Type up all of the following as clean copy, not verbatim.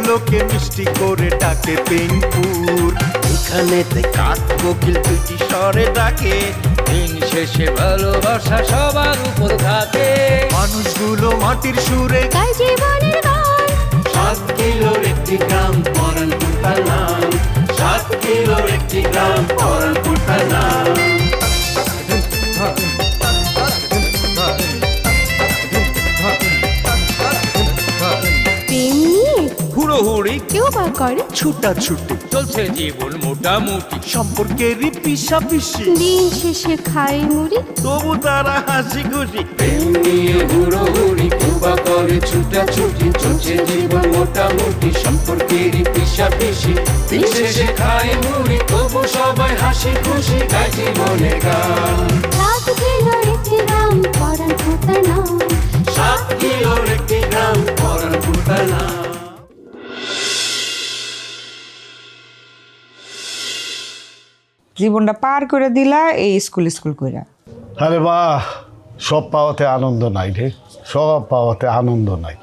লোকে মিষ্টি করে ডাকে পেনপুর। এখানেতে কাক কোকিল দুটি স্বরে ডাকে, দিন শেষে ভালোবাসা সবার উপর থাকে। মানুষগুলো মাটির সুরে গায় জীবনের গান। 7 কিলোর একটি গ্রাম পরানপুর তার নাম, 7 কিলোর একটি গ্রাম পরানপুর তার নাম। প্রেম নিয়ে হুড়োহুড়ি কেউ বা করে ছুটাছুটি, চলছে জীবন মোটামুটি, সম্পর্কেরই পিছাপিছি, দিন শেষে খাই মুড়ি। তবু তারা হাসি খুশি। প্রেম নিয়ে হুড়োহুড়ি কেউবা করে ছুটাছুটি, চলছে জীবন মোটামুটি, সম্পর্কেরই পিছাপিছি, দিন শেষে খায় মুড়ি, তবু সবাই হাসি খুশি, গায় জীবনের গান। 7 কিলোর একটি গ্রাম পরানপুর তার নাম। 7 কিলোর একটি গ্রাম পরানপুর তার নাম। জীবনটা পার করে দিলা এই স্কুল কইরা। আরে বাহ, সব পাওয়াতে আনন্দ নাই রে, সব পাওয়াতে আনন্দ নাই।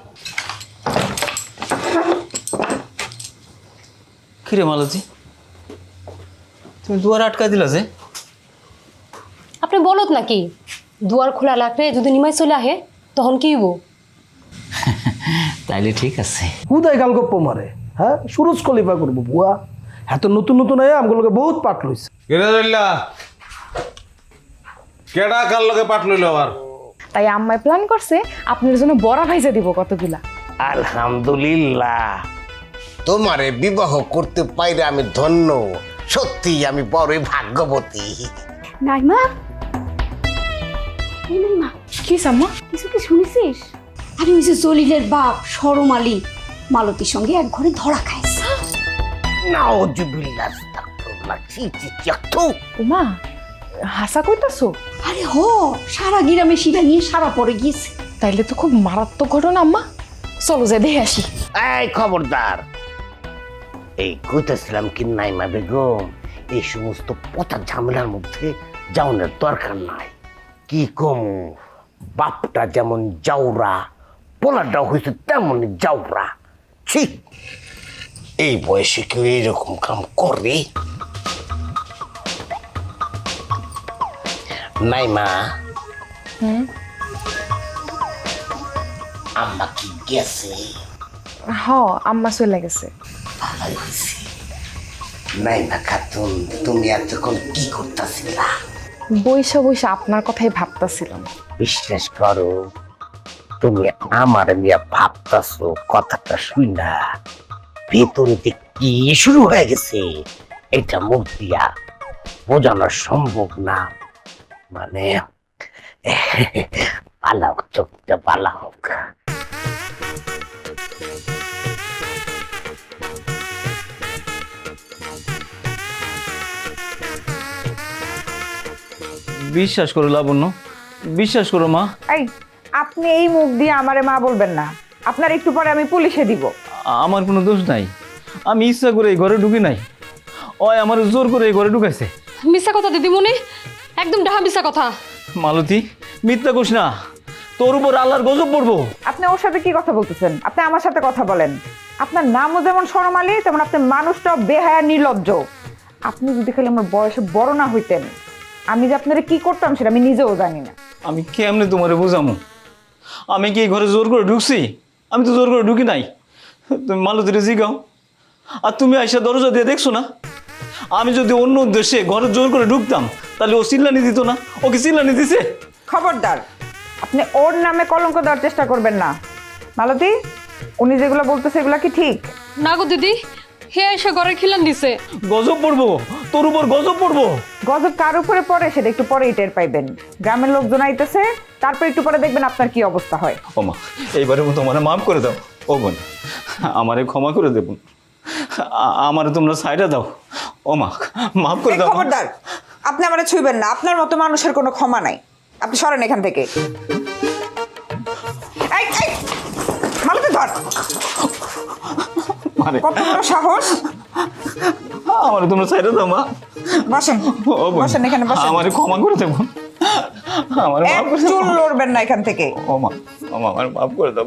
কিরে মালতী, তুমি দুয়ার আটকা দিলা যে? আপনি বলত নাকি দুয়ার খোলা রাখলে যদি নিমাই চলে আহে তখন কি হইব? তাইলে ঠিক আছে। হুদাই গাল গপ্প মারে, হ্যাঁ সুরজ কলিপা করবো বুয়া। এত নতুন নতুন আয় আমগুলোকে বহুত পাট লইছে। কেডা লইলা? কেডা কার লগে পাঠ লইল আবার? তাই আম্মাই প্ল্যান করছে আপনার জন্য বড়া ভাইজা দিব কতগুলা। আলহামদুলিল্লাহ, তোমারে বিবাহ করতে পাইরে আমি ধন্য। সত্যি আমি বড়ই ভাগ্যবতী। নাইমা, এই নাইমা, কি সাম্মা? কিছু কি শুনেছিস? আরে ওই যে জলিলের বাপ শরম আলী মালতীর সঙ্গে এক ঘরে ধরা খাইছে। নাউজুবিল্লাহ, আস্তাগফিরুল্লাহ, ছি ছি ছি, থু। ওমা হাসা কইতাছো? আরে হ, সারা গ্রামে শিরা নিয়ে সারা পড়ে গিয়েছে। তাইলে তো খুব মারাত্মক ঘটনা আম্মা। চলো যে দেখে আসি। এই খবরদার, এই কইতেছিলাম কি নাইমা বেগম, এই সমস্ত পচা ঝামেলার মধ্যে যাওয়ার দরকার নাই। কি কম, বাপটা যেমন জাউরা, পোলাটা হয়েছে তেমনই জাউরা। ছি, এই বয়সে কেউ এইরকম কাম করে? নাইমা, আম্মা কি গেছে? হ আম্মা চলে গেছে। ভালোই হয়েছে। নাইমা খাতুন, তুমি এতক্ষণ কি করতেছিলা? বইসা বইসা আপনার কথাই ভাবতাছিলাম। বিশ্বাস করো, তুমি আমার নিয়ে ভাবতাছো কথাটা শুই না, ভেতরে যে কি শুরু হয়ে গেছে এটা মুখ দিয়া বোঝানো সম্ভব না। মানে পালা হোক, চোখটা পালা হোক। বিশ্বাস করো লাবণ্য, বিশ্বাস করো মা। এই আপনি এই মুখ দিয়ে আমারে মা বলবেন না। আপনার একটু পরে আমি পুলিশে দিব। আমার কোনো দোষ নাই, আমি ইচ্ছা করে এই ঘরে ঢুকি নাই, ওই আমার জোর করে এই ঘরে ঢুকাইছে। মিথ্যা কথা দিদিমণি, একদম ডাহা মিথ্যা কথা। মালতী মিথ্যা কোস না, তোর উপর আল্লাহর গজব পড়বো। আপনি ওর সাথে কি কথা বলতেছেন? আপনি আমার সাথে কথা বলেন। আপনার নামও যেমন শরম আলী, তেমন আপনার মানুষটাও বেহায়া নির্লজ্জ। আপনি যদি খালি আমার বয়সে বড় না হইতেন, আমি যে আপনারা কি করতাম সেটা আমি নিজেও জানি না। আমি কেমনে তোমারে বুঝামো? আমি কি এই ঘরে জোর করে ঢুকছি? আমি তো জোর করে ঢুকি নাই। তুমি মালতীরে জিগাও। আর তুমি আইসা দরজা দিয়ে দেখছো না? আমি যদি অন্য উদ্দেশ্যে ঘরে জোর করে ঢুকতাম তাহলে ও চিল্লানি দিত না? ওকে চিল্লানি দিছে? খবরদার, আপনি ওর নামে কলঙ্ক দেওয়ার চেষ্টা করবেন না। মালতী, উনি যেগুলো বলতেছে এগুলা কি ঠিক? না গো দিদি, হে এসে ঘরে খিলান দিছে। গজব পড়বো, তোর উপর গজব পড়বো। গজব কার উপরে পড়ে সেটা একটু পরেই টের পাইবেন। গ্রামের লোকজন আইতেছে, তারপর একটু পরে দেখবেন আপনার কি অবস্থা হয়। ও মা, এইবারের মতো আমারে মাফ করে দাও। ও বোন, আমারে ক্ষমা করে দেব। আমারে তোমরা সাইডা দাও। ও মা, মাফ করে দাও। খবরদার, আপনি আমারে ছুঁইবেন না। আপনার মতো মানুষের কোনো ক্ষমা নাই। আপনি সরেন এখান থেকে। এই, এই, মালতী ধর। কত বড় সাহস! আমারে তোমরা সাইডা দাও মা। বসেন, ও বোন, বসেন এখানে বসেন। আমারে ক্ষমা করে দেব। আমারে মাফ করে দাও। চুল লড়বেন না এখান থেকে। ও মা, আমারে মাফ করে দাও।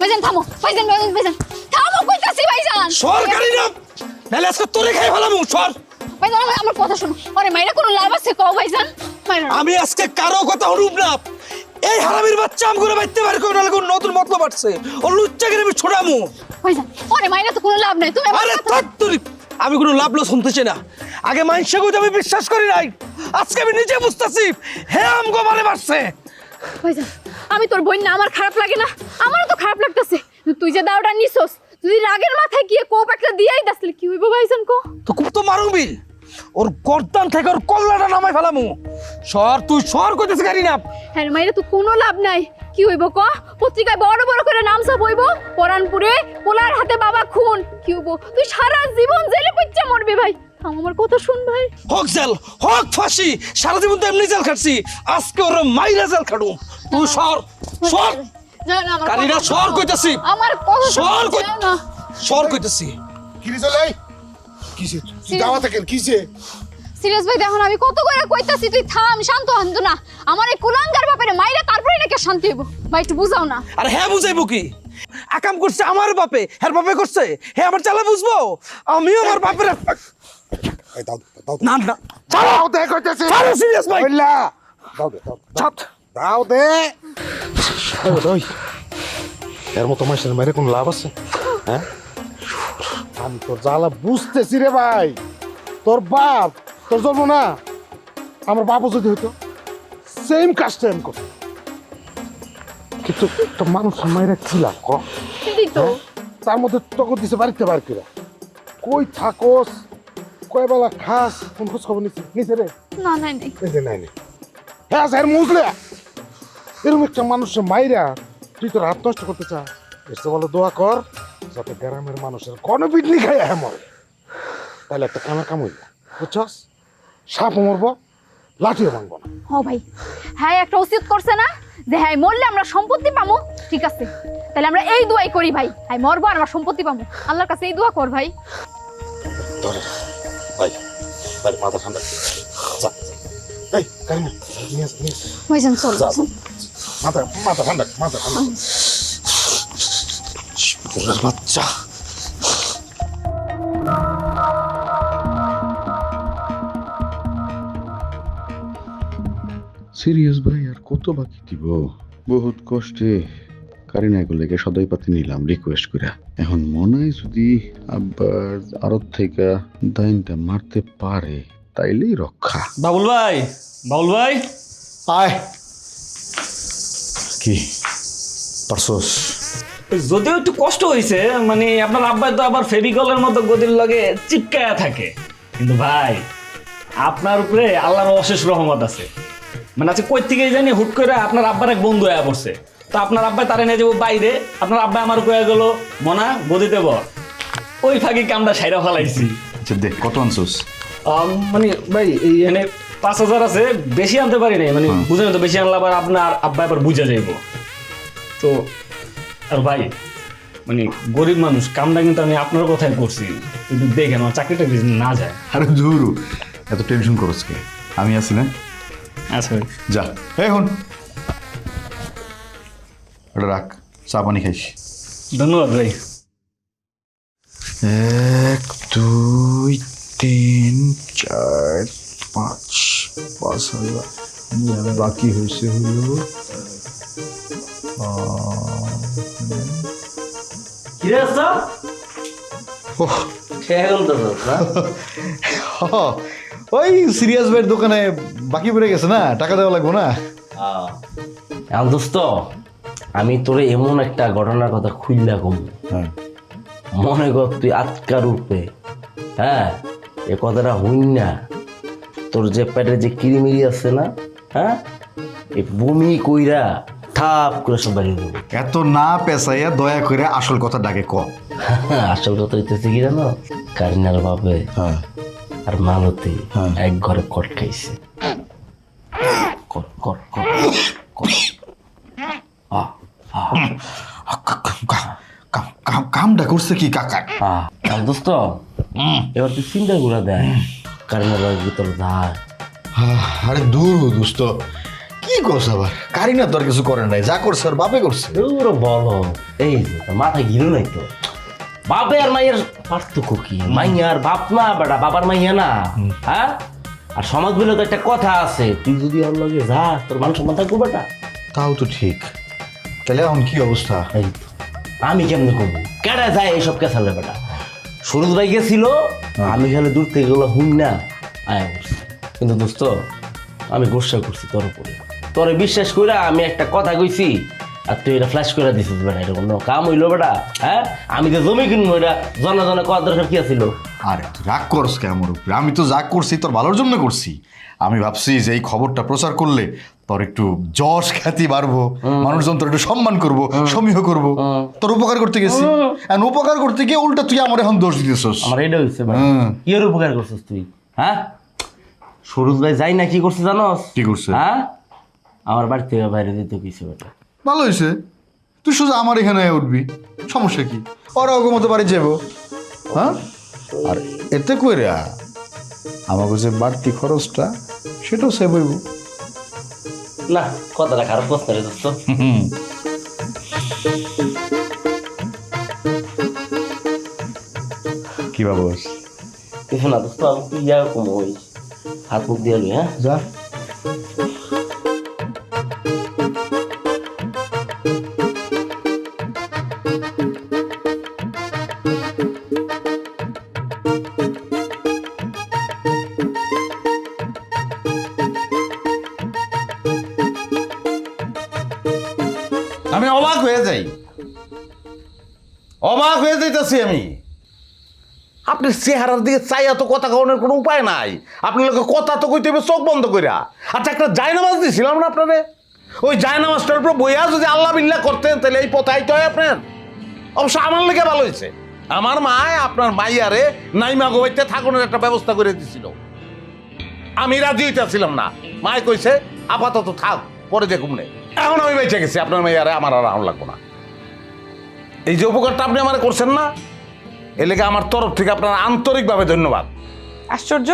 ভাইজান থামো, ভাইজান ভাইজান ভাইজান থামো। বলছি ভাইজান। সরকারি না নাহলে আজকে তোরে খাই ফেলাম সর। ভাইজান আমার কথা শুনো, আরে মাইরা কোনো লাভ আছে কও ভাইজান? মাইরা না। আমি আজকে কারো কথা শুনুম না। এই হারামির বাচ্চা আম করে বাইতে পারে কোন কোন নতুন মতলব বাড়ছে ও লুচ্চা করে আমি ছোড়ামু। ভাইজান আরে মাইরা তো কোনো লাভ নাই, তুমি আমার আরে কথা- থাক তুই, আমি কোনো লাভ লস শুনতেছি না। আগে মাইনসা কইতে আমি বিশ্বাস করি নাই, আজকে আমি নিজে বুঝতাছি হে আমগো মানে বাড়ছে। ভাইজান আমি তোর বোন না, আমার খারাপ লাগে না? আমারও তো খারাপ লাগতেছে। তুই যে দাওটা নিছস, তুই রাগের মাথায় গিয়ে কোপ একটা দিয়েই দাসলে কি হইব ভাইজান কো? তো খুব তো মারুবি, ওর গর্দান থেকে ওর কল্লাটা নামাই ফেলামু। সর তুই সর কইতেছিস গাড়ি না। হ্যাঁ মাইরা তো কোনো লাভ নাই, কি হইব ক? পত্রিকায় বড় বড় করে নাম ছাপ হইব, পরানপুরে পোলার হাতে বাবা খুন, কি হইব? তুই সারা জীবন জেলে পইচ্চা মরবি ভাই। আমার কথা শুন ভাই। হক জেল হক ফাঁসি, সারা জীবন তো এমনি জেল খাটছি, আজকে ওর মাইরা জেল খাটুম। তুই সর সর যাও না, আমার কারিনা কথা সর শোনো। কইতাছি, আমার কথা সর কই যাও না। সর কইতাছি। কিরে চলে কিসে তুই দাওয়া থাকেন কিসে? সিরিয়াস ভাই দেখো না, আমি কত করে কইতাছি তুই থাম, শান্ত হন্ত না। আমার এই কুলাঙ্গার বাপেরে মাইরা তারপরে নাকি শান্তি হইব। ভাই একটু বুঝাও না। আরে হ্যাঁ বুঝাইবো কি? আকাম করছে আমার বাপে, হ্যার বাপে করছে, হ্যাঁ আমার চালা বুঝবো? আমিও আমার বাপের এই দাও দাও না না দাও দে কইতেছি। ছাড়ো সিরিয়াস ভাই। বললা দাও দে দাও ছাড়। দাও দে। ওই এর মতো মাসের মেরে কোন লাভ আছে? হ্যাঁ আমি তোর জ্বালা বুঝতেছি রে ভাই। তোর বাপ তোর জন্ম না, আমার বাপও যদি হইতো সেম কাজটা আমি করতো, কিন্তু একটা মানুষ মাইরা ছিলাম ক তো তার মধ্যে তখন দিছে বাড়িতে বার করে। কই থাকোস, কয় বেলা খাস, কোন খোঁজ খবর নিছে রে? না নাই নাই। এই যে নাই নাই হ্যাঁ স্যার মুজলে এরকম একটা মানুষের মাইরা তুই তোর হাত নষ্ট করতে চা, এসে বলো দোয়া কর যাতে গ্রামের মানুষের কোনো বিডনি খাই হ্যাঁ মরে, তাহলে একটা কামে কাম হইব, বুঝছস? সাপ মরবো, লাঠিও ভাঙবো না। ও ভাই হ্যাঁ একটা উচিত করছে না যে হ্যাঁ মরলে আমরা সম্পত্তি পামু, ঠিক আছে তাহলে আমরা এই দোয়াই করি ভাই, হ্যাঁ মরবো আর আমরা সম্পত্তি পামু, আল্লাহর কাছে এই দোয়া কর ভাই। ধরে ভাই ভাই মাথা ঠান্ডা যা এই কারিনা নিয়ে নিয়ে ভাইজান চল যা মাথা মাথা ঠান্ডা মাথা ঠান্ডা বাচ্চা। সিরিয়াস ভাই আর কত বাকি দিব? বহুত কষ্টে কারিনা এগুলোকে সদাই পাতি নিলাম রিকোয়েস্ট করে। এখন মনে হয় যদি আব্বার আরত থেকে দাইনটা মারতে পারে তাইলেই রক্ষা। বাবুল ভাই, বাবুল ভাই আয় কি পারছোস? যদিও একটু কষ্ট হয়েছে, মানে আপনার আব্বাই তো আবার ফেভিকলের মতো গদির লগে চিপকায়া থাকে, কিন্তু ভাই আপনার উপরে আল্লাহর অশেষ রহমত আছে। মানে আজকে কই থেকে জানি হুট করে আপনার আব্বার এক বন্ধু আয়া পড়ছে, তো আপনার আব্বাই তারে নিয়ে যাবো বাইরে, আপনার আব্বাই আমার কয়ে গেল মনা গদিতে বর, ওই ফাঁকি কামটা সাইরা ফেলাইছি। আচ্ছা দেখ কত আনছোস? মানে ভাই এই এনে 5,000 আছে, বেশি আনতে পারি নাই, মানে বুঝেন তো বেশি আনলে আবার আপনার আব্বা আবার বুঝা যাইব তো। আর ভাই মানে গরিব মানুষ, কামটা কিন্তু আমি আপনার কথাই করছি, কিন্তু দেখেন আমার চাকরিটা না যায়। আরে জুরু এত টেনশন করছ কে? আমি আছি না? আচ্ছা ভাই যা এখন এটা রাখ, চা পানি খাইস। ধন্যবাদ ভাই। 1 2 3 4 5 5,000 বাকি হয়েছে হলো ওই সিরিয়াস ভাইয়ের দোকানে বাকি পড়ে গেছে না, টাকা দেওয়া লাগবে না। দোস্ত আমি তোরে এমন একটা ঘটনার কথা খুললা কম, হ্যাঁ মনে কর তুই আজকার রূপে, হ্যাঁ এ কথাটা হইন না, তোর যে পেটে যে কিরিমিরি আছে না, হ্যাঁ এই বমি কইরা থাপ করে সব বাড়ি দেবো। এত না পেশাইয়া দয়া করে আসল কথা ডাকে ক। আসল কথা হইতেছে কি জানো, কারিনার বাপে হ্যাঁ আর মালতী হ্যাঁ। এক ঘরে কট খাইছে। কট কট কট কট কামটা করছে কি কাকা? দোস্ত এবার তুই চিন্তা করে দেয় কারিনার বাপের ভিতর যায়। আরে দূর দোস্ত কি করছে আবার? কারিনা তো আর কিছু করে নাই, যা করছে আর বাপে করছে। দূর বলো, এই যে তোর মাথা ঘিরো নাই তো? বাপে আর মাইয়ের পার্থক্য কি? মাইয়ার বাপ না বেটা, বাবার মাইয়া না। হ্যাঁ, আর সমাজ বলে তো একটা কথা আছে, তুই যদি ওর লগে যাস তোর মান সম্মান থাকবো বেটা। তাও তো ঠিক। তাহলে এখন কি অবস্থা? এই তো, আমি কেমনে করবো? কেডা যায় এইসব কেসালে বেটা? সুরজ ভাই গেছিল, আমি খালি দূর থেকে গেলো হুম না আয় করছি। কিন্তু দোস্ত, আমি গোসা করছি তোর উপরে, তোরে বিশ্বাস করে আমি একটা কথা কইছি আর তুই এটা ফ্ল্যাশ করে দিছিস বেটা। এটা কোনো কাম হইলো বেটা? হ্যাঁ, আমি যে জমি কিনবো এটা জনা জনা করার দরকার কি আছিল? আরে তুই রাগ করস কে আমার উপরে? আমি তো যা করছি তোর ভালোর জন্য করছি। আমি ভাবছি যে এই খবরটা প্রচার করলে তোর একটু যশ খ্যাতি বাড়বো, মানুষজন তোর একটু সম্মান করবো, সমীহ করবো। তোর উপকার করতে গেছি, এখন উপকার করতে গিয়ে উল্টা তুই আমার এখন দোষ দিতেছস। আমার এটা হইছে বেটা। কি এর উপকার করছিস তুই? হ্যাঁ, সুরজ ভাই যাই না কি করছে জানোস? কি করছে? হ্যাঁ, আমার বাড়ি থেকে বাইরে দিতে গেছে বেটা। ভালো হয়েছে, তুই সোজা আমার এখানে উঠবি, সমস্যা কি? ওরা ওকে মতো বাড়ি যাবো। হ্যাঁ, আর এতে করে আমাকে যে বাড়তি খরচটা সেটাও সেভ হইব। না, কথাটা খারাপ করছে রে দোস্ত। কি বাবু? কিছু না দোস্ত, আমি তুই যা কম ওই হাত মুখ দিয়ে হ্যাঁ যা। আমি অবাক হয়ে যাই, অবাক হয়ে যাইতেছি আমি। আপনার চেহারার দিকে চাইয়া তো কথা কওয়ানোর কোনো উপায় নাই। আপনার লোকে কথা তো কইতে হবে চোখ বন্ধ কইরা। আচ্ছা, একটা জায়নামাজ দিয়েছিলাম না আপনারে, ওই জায়নামাজটার উপর বইয়া যদি আল্লাহ বিল্লাহ করতেন তাহলে এই পথ আইতে হয় আপনার। অবশ্য আমার লেগে ভালো হয়েছে, আমার মায় আপনার মাইয়ারে নাইমা গোবাইতে থাকুনের একটা ব্যবস্থা করে দিছিল। আমি রাজি হইতেছিলাম না, মায় কইছে আপাতত থাক, পরে দেখুন নে। এখন আমি বেঁচে গেছি, আপনার মাইয়ারে আমার আর আহন লাগবো না। এই যে উপকারটা আপনি আমার করছেন না, এ লেগে আমার তরফ থেকে আপনার আন্তরিকভাবে ধন্যবাদ। আশ্চর্য,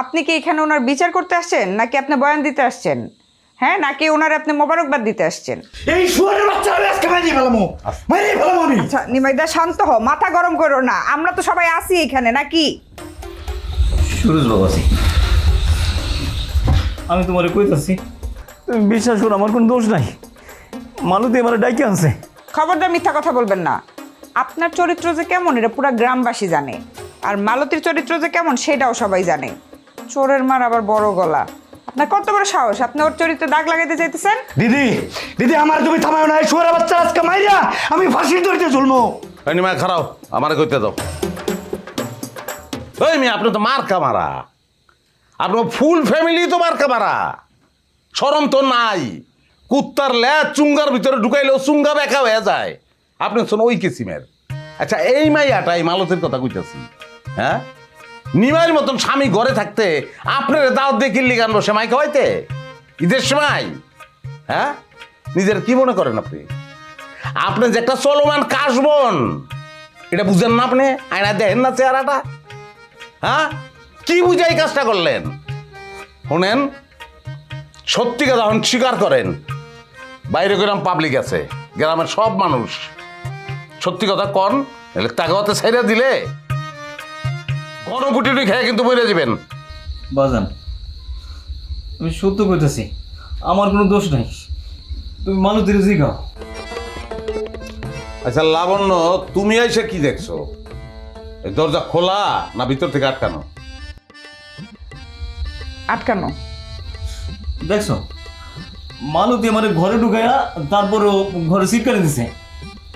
আপনি কি এখানে ওনার বিচার করতে আসছেন নাকি আপনি বয়ান দিতে আসছেন? হ্যাঁ, নাকি ওনার আপনি মোবারকবাদ দিতে আসছেন? এই শুয়ারের বাচ্চা আমি আজকে মারিয়ে ফেলামো, মারিয়ে ফেলামো আমি। আচ্ছা নিমাইদা, শান্ত হও, মাথা গরম করো না, আমরা তো সবাই আছি এখানে নাকি? সুরজ বাবাজি, আমি তোমারে কইতাছি, তুমি বিশ্বাস করো আমার কোনো দোষ নাই। মালতী আমার ডাইকে আনছে। খবরদার মিথ্যা কথা বলবেন না। আপনার চরিত্র যে কেমন এটা পুরো গ্রামবাসী জানে, আর মালতীর চরিত্র যে কেমন সেটাও সবাই জানে। চোরের মার আবার বড় গলা। আপনার কত বড় সাহস, আপনি ওর চরিত্রে দাগ লাগাইতে চাইতেছেন? দিদি, দিদি আমার তুমি থামাও না, এই শুয়ারের বাচ্চা আজকে মাইরা আমি ফাঁসির দড়িতে ঝুলমো। মা খারাও, আমারে কইতে দাও। ওই মেয়ে, আপনি তো মার্কা মারা, আপনার ফুল ফ্যামিলি তো মার্কা মারা। শরম তো নাই, কুত্তার ল্যাজ চুঙ্গার ভিতরে ঢুকাইলেও চুঙ্গা বেঁকা হয়ে যায়। আপনি শোন ওই কিসিমের। আচ্ছা, এই মাইয়াটা এই মালতের কথা কইতেছি, হ্যাঁ, নিমাইয়ের মতন স্বামী ঘরে থাকতে আপনার দাওয়াত দিয়ে কিল্লি গান বসে মাই খাওয়াইতে ঈদের সময়? হ্যাঁ, নিজের কি মনে করেন আপনি? আপনি যে একটা চলমান কাশবন, এটা বুঝেন না আপনি? আয়না দেখেন না চেহারাটা? হ্যাঁ, কি বুঝাই কাজটা করলেন? শোনেন, সত্যি কথা এখন স্বীকার করেন, বাইরে গ্রাম পাবলিক আছে, গ্রামের সব মানুষ সত্যি কথা কন, তাকে হতে ছেড়ে দিলে গণপুটি খেয়ে কিন্তু বইরে যাবেন। বাজান, আমি সত্য কইতাছি, আমার কোনো দোষ নাই। তুমি মালতীর জিগাও। আচ্ছা লাবণ্য, তুমি এসে কি দেখছো? এই দরজা খোলা না ভিতর থেকে আটকানো? আটকানো। দেখছো, মালতী আমার ঘরে ঢুকাইয়া তারপরে ঘরে সিটকারে দিছে।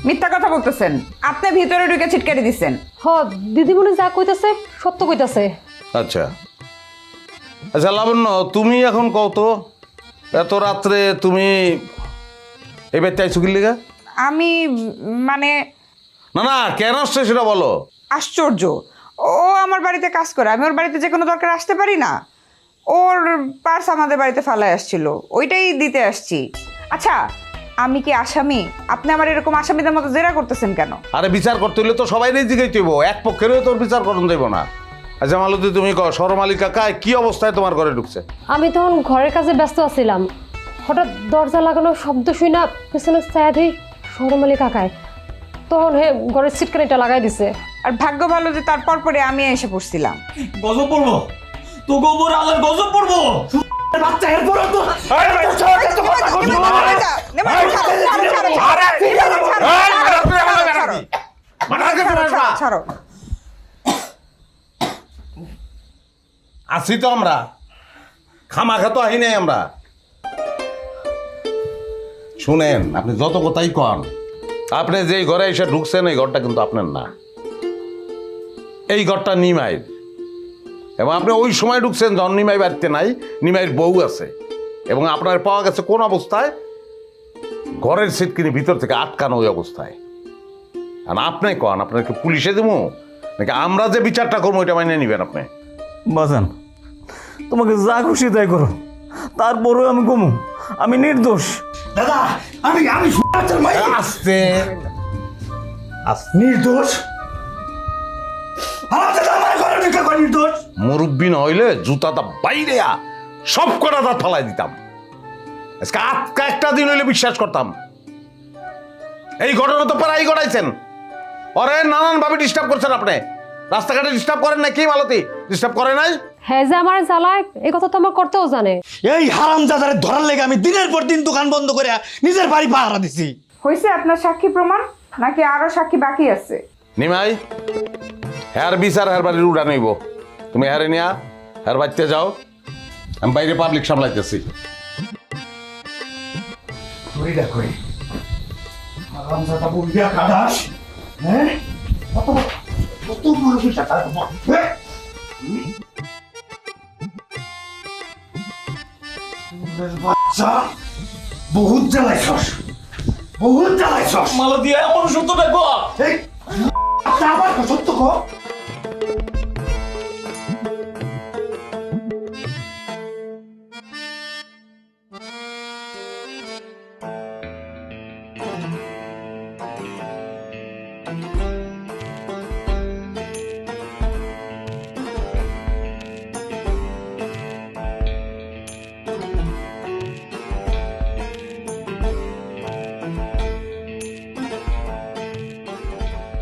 মিথ্যা কথা বলতেছেন, আপনি ভিতরে ঢুকে ছিটকারি দিচ্ছেন। হ, দিদিমণি যা কইতাছে সত্য কইতাছে। আচ্ছা আচ্ছা লাবণ্য, তুমি এখন কও তো, এত রাত্রে তুমি এই বাড়িতে আইছো কি লিগা? আমি মানে না না, কেন আসছে সেটা বলো। আশ্চর্য, ও আমার বাড়িতে কাজ করে, আমি ওর বাড়িতে যে কোনো দরকার আসতে পারি না? ওর পার্স আমাদের বাড়িতে ফালায় আসছিল, ওইটাই দিতে আসছি। আচ্ছা, আমি কি আসামি? আপনি আমার এরকম আসামিদের মতো জেরা করতেছেন কেন? আরে বিচার করতে হইলে তো সবাই জিগাইতে হইব, এক পক্ষেরও তোর বিচার করণ দেব না। আচ্ছা মালতী, তুমি কও, সরম আলী কাকা কি অবস্থায় তোমার ঘরে ঢুকছে? আমি তখন ঘরের কাজে ব্যস্ত আছিলাম, হঠাৎ দরজা লাগানোর শব্দ শুই না পেছনে ছায়া দিই সরম আলী কাকায়। তখন হে ঘরের সিটকানিটা লাগাই দিছে। আর ভাগ্য ভালো যে তারপর পরে আমি এসে পড়ছিলাম। গজব পড়বো তো গোবর আলার গজব পড়বো। বাচ্চা এরপর তো আসি তো আমরা, খামাখা তো আহি নাই আমরা। শুনেন, আপনি যত কথাই কন, আপনি যেই ঘরে এসে ঢুকছেন এই ঘরটা কিন্তু আপনার না, এই ঘরটা নিমাইয়ের। এবং আপনি ওই সময় ঢুকছেন যখন নিমাই বাড়িতে নাই, নিমাইয়ের বউ আছে। এবং আপনার পাওয়া গেছে কোন অবস্থায়? ঘরের সিটকিনি ভিতর থেকে আটকানো ওই অবস্থায়। আর আপনি কন, আপনাকে পুলিশে দেবো নাকি আমরা যে বিচারটা করবো ওইটা মাইনে নিবেন আপনি? বাজান, তোমাকে যা খুশি তাই করো, তারপরেও আমি কমু আমি নির্দোষ। দাদা আমি আমি আস্তে নির্দোষ। আমার দাদা আমার ঘরে ঢুকে কয় নির্দোষ। মুরব্বী নইলে জুতাটা বাইরে সব কটা দাঁত ফালাই দিতাম। আজকে আটকা একটা দিন হইলে বিশ্বাস করতাম। এই ঘটনা তো প্রায় ঘটাইছেন। ওরে নানান ভাবে ডিস্টার্ব করছেন আপনি। রাস্তাঘাটে ডিস্টার্ব করেন না কি মালতী? ডিস্টার্ব করে নাই? হ্যাঁ যে আমার জ্বালায় এই কথা তো আমার করতেও জানে। এই হারামজাদারে ধরার লেগে আমি দিনের পর দিন দোকান বন্ধ করে নিজের বাড়ি পাহারা দিছি। হয়েছে আপনার সাক্ষী প্রমাণ নাকি আরো সাক্ষী বাকি আছে? নিমাই, হ্যার বিচার হ্যার বাড়ির উড়া নইব। তুমি হ্যারে নিয়া হ্যার বাড়িতে যাও, আমি বাইরে পাবলিক সামলাইতেছি। হারামজাদা বুড়িয়া কাদাস, হ্যাঁ কত কত বড় টাকা তোমার, হ্যাঁ বাচ্চা বহুত জ্বালাইছস, বহুত জ্বালাইছস। মালা দিয়ে এমন সত্য দেখো। এই আবার সত্য কো।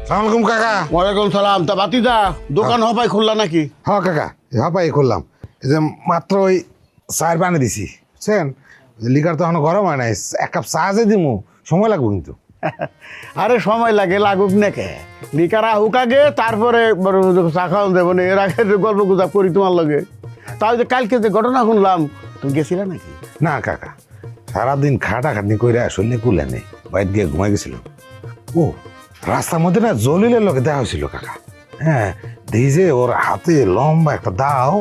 সালামালাইকুম কাকা। ওয়ালাইকুম সালাম। তা বাতিদা দোকান হপাই খুললা নাকি? হ্যাঁ কাকা, হাপাই করলাম। এই যে মাত্র ওই চায়ের পানি দিছি, বুঝছেন? লিকার তো এখনো গরম হয় নাই, এক কাপ চা যে দিমু সময় লাগবে কিন্তু। আরে সময় লাগে, লাগুক নাকি, লিকার আহুক আগে তারপরে চা খাওয়ান দেবো না। এর আগে গল্প গুজব করি তোমার লগে। তাই যে কালকে যে ঘটনা শুনলাম, তুমি গেছিলে নাকি? না কাকা, সারাদিন খাটাখাটনি করে আসলে কুলে নেই, বাইরে গিয়ে ঘুমাই গেছিল। ও রাস্তার মধ্যে না জলিলের লোকে দেখা হয়েছিল কাকা। হ্যাঁ, দেখি যে ওর হাতে লম্বা একটা দাও,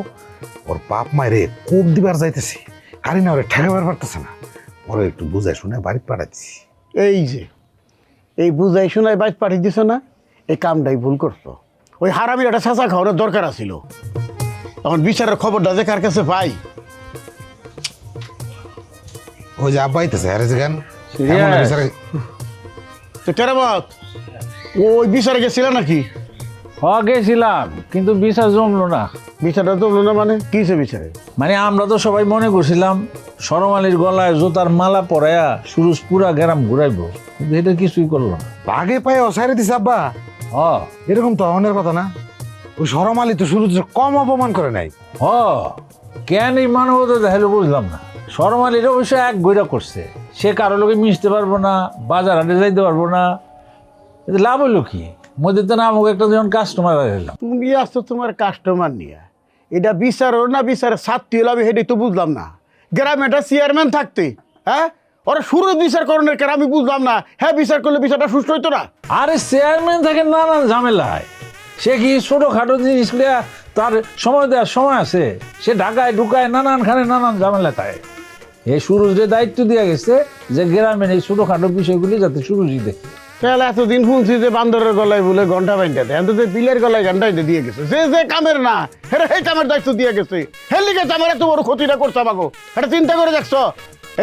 ওর বাপ মায়েরে কোপ দিবার যাইতেছে, কারিনা ওরে ঠেকাবার পারতেছে না। ওরে একটু বুঝাই শুনে বাড়িতে পাঠাচ্ছি। এই যে এই বুঝাই শোনায় বাইক পাঠিয়ে দিছ না, এই কামটাই ভুল করছো। ওই হারামির একটা চাচা খাওয়ানোর দরকার আছিল। এখন বিচারের খবরটা যে কার কাছে পাই। ওই যে আব্বা আইতেছে, আরে যে গান তো কেরামত ওই বিচারে গেছিল নাকি? গেছিলাম, কিন্তু বিচার জমলো না। বিচারটা জমলো না মানে কিসে বিচারে? মানে আমরা তো সবাই মনে করছিলাম সরমালির গলায় জোতার মালা পরায়া সুরজ পুরা গ্রাম ঘুরাইবো, কিন্তু এটা কিছুই করলো না। আগে পায়ে অসাইরে দিছে আব্বা। এরকম তো অনের কথা না। ওই সরমালি তো শুরু কম অপমান করে নাই। কেন এই মানবতা দেখালো বুঝলাম না। সরমালির অবশ্য এক গইরা করছে, সে কারো লোকে মিশতে পারবো না, বাজার হাটে যাইতে পারবো না, এতে লাভ হইলো কি? মধ্যে তো না আমাকে একটা যখন কাস্টমার এলাম। তুমি আসছো তোমার কাস্টমার নিয়ে, এটা বিচার না বিচারে ছাত্রী হলো, আমি সেটাই তো বুঝলাম না। গ্রামে একটা চেয়ারম্যান থাকতে, হ্যাঁ ওরা শুরু বিচার করণের কেন আমি বুঝলাম না। হ্যাঁ বিচার করলে বিচারটা সুস্থ হইতো না? আরে চেয়ারম্যান থাকে নানান ঝামেলায়, সে কি ছোটোখাটো জিনিসগুলো তার সময় দেওয়ার সময় আছে? সে ঢাকায় ঢুকায় নানানখানে নানান ঝামেলা থাকে। এই সুরজের দায়িত্ব দেওয়া গেছে যে গ্রামের এই ছোটোখাটো বিষয়গুলি যাতে সুরজই দেখে। তাহলে এতদিন শুনছি যে বান্দরের গলায় বলে ঘন্টা বাইনটা দেয়, যে বিলের গলায় ঘন্টাইতে দিয়ে গেছে, যে কামের না হেরে এই কামের দায়িত্ব দিয়ে গেছে। হেলি গেছে আমার এত বড় ক্ষতিটা করছে আমাকে, এটা চিন্তা করে দেখছো?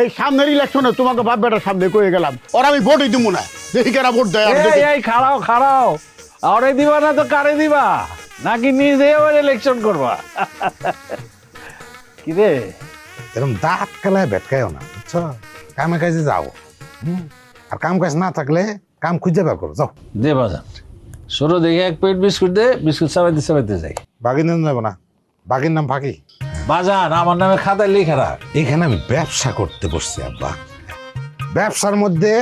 এই সামনের ইলেকশনে তোমাকে বাপ বেটার সামনে কয়ে গেলাম, ওরা আমি ভোটই দিব না, দেখি কারা ভোট দেয়। এই খাড়াও খাড়াও, আরে দিবা না তো কারে দিবা? নাকি নিজে আবার ইলেকশন করবা? কি রে এরকম দাঁত খেলায় ভেটকায়ও না, বুঝছো? কামে কাজে যাও, আর কাম কাজ না থাকলে কাম খুঁজে বের করো যাও। দে বাজান ছোট দেখে এক প্লেট বিস্কুট দে, বিস্কুট চাবাইতে চাবাইতে যাই। বাগির নাম যাবো না, বাগির নাম ফাঁকি। বাজান আমার নামে খাতায় লেখা রাখ। এখানে আমি ব্যবসা করতে বসছি আব্বা। ব্যবসার মধ্যে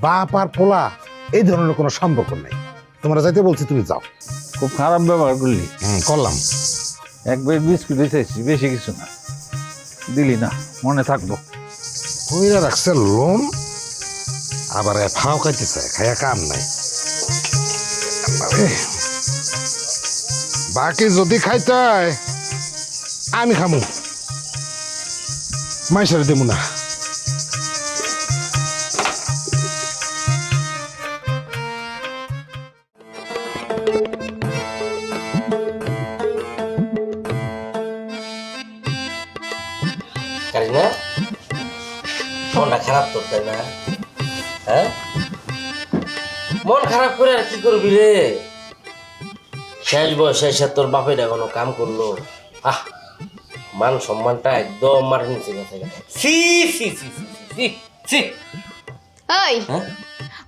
বাপ আর পোলা এই ধরনের কোনো সম্পর্ক নেই। তোমরা যাইতে বলছি, তুমি যাও। খুব খারাপ ব্যবহার করলি। করলাম। এক প্লেট বিস্কুট চাইছি, বেশি কিছু না, দিলি না, মনে থাকবো। কইরা রাখছে লোন, আবার ফাও খাইতে চায়, খায়া কাম নাই। বাকি যদি খাইতে হয় আমি খামু, মাইসারে দেবো না। কারিনা মনটা খারাপ তোর, তাই না? হ্যাঁ, মন খারাপ করে আর কি করবি রে? শেষ বয়সে এসে তোর বাপের এখনো কাম করলো। আহ, মান সম্মানটা একদম মাটির নিচে গেছে। C C C C C C. এই হ্যাঁ?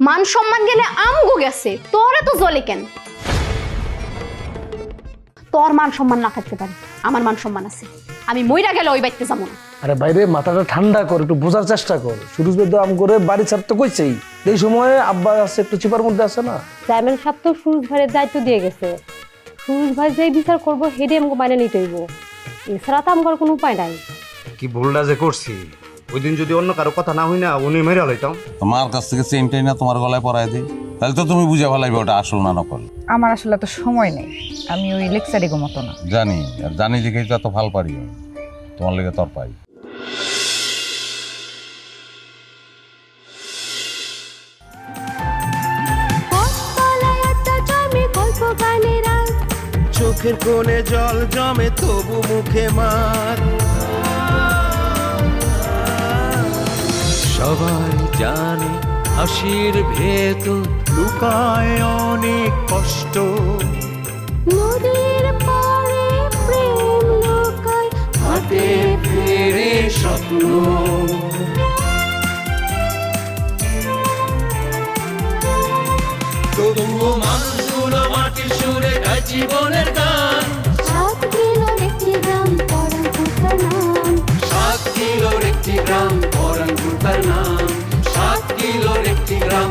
মান সম্মান গেলে আমগো গেছে, তোরে তো জ্বলে কেন? তোর মান সম্মান না থাকতে পারে, আমার মান সম্মান আছে। আমি মইরা গেলে ওই বাড়িতে যাবো না। আরে বাইরে মাথাটা ঠান্ডা কর, একটু বোঝার চেষ্টা কর। সুরজ ভাই তো আম করে বাড়ি ছাড়তে কইছেই, এই সময় আব্বা আছে একটু চিপার মধ্যে আছে না। চেয়ারম্যান সাহেব তো সুরজ ভাইয়ের দায়িত্ব দিয়ে গেছে, সুরজ ভাই যেই বিচার করবো হেডে আমাকে মাইনে নিতে হইব, এছাড়া তো আমার কোনো উপায় নাই। কি ভুলটা যে করছি, ওই দিন যদি অন্য কারো কথা না হই না, উনি মেরে লইতাম। তোমার কাছ থেকে চেনটাই না তোমার গলায় পরাই দিই, তাহলে তো তুমি বুঝে ফেলাইবে ওটা আসল না নকল। আমার আসলে এত সময় নেই, আমি ওই লেকচারি মতো না। জানি, আর জানি দেখেই তো এত ভাল পারি আমি। তোমার লেগে তর পাই। চোখের কোণে জল জমে তবু মুখে মার। সবাই জানে হাসির ভেতর লুকায় অনেক কষ্ট। নদীর পাড়ে প্রেম লুকায়, হাতে ফেরে স্বপ্ন। তবুও মানুষগুলো মাটির সুরে গায় জীবনের গান। 7 কিলোর একটি গ্রাম পরানপুরতার নাম। 7 কিলোর একটি গ্রাম পরানপুরতার নাম। 7 কিলোর একটি গ্রাম